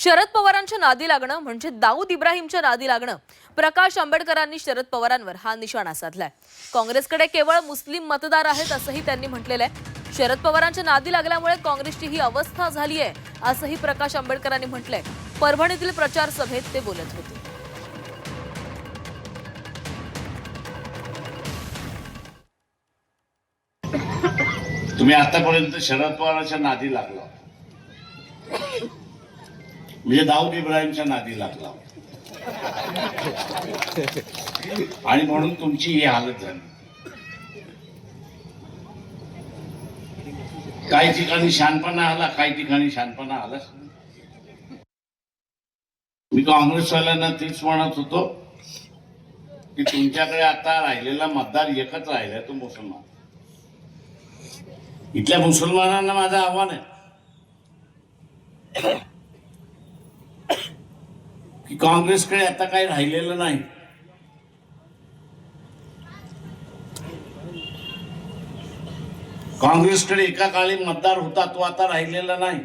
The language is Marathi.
शरद पवारांच्या नादी लागणं म्हणजे दाऊद इब्राहिमच्या नादी लागणं. प्रकाश आंबेडकरांनी शरद पवारांवर हा निशाणा साधलाय. काँग्रेसकडे केवळ मुस्लिम मतदार आहेत असंही त्यांनी म्हटलेलं आहे. शरद पवारांच्या नादी लागल्यामुळे काँग्रेसची ही अवस्था झाली आहे असंही प्रकाश आंबेडकरांनी म्हटलंय. परभणीतील प्रचार सभेत ते बोलत होते. तुम्ही आतापर्यंत शरद पवारांच्या नादी लागला म्हणजे दाऊद इब्राहिमच्या नादी लागला आणि म्हणून तुमची ही हालत झाली. काही ठिकाणी शहाणपणा आला, काही ठिकाणी शहाणपणा आलाच नाही. मी काँग्रेसवाल्यांना तेच म्हणत होतो की तुमच्याकडे आता राहिलेला मतदार एकच राहिला, तो मुसलमान. इथल्या मुसलमानांना माझं आव्हान आहे की काँग्रेसकडे आता काही राहिलेलं नाही. काँग्रेसकडे एका काळी मतदार होता, तो आता राहिलेला नाही.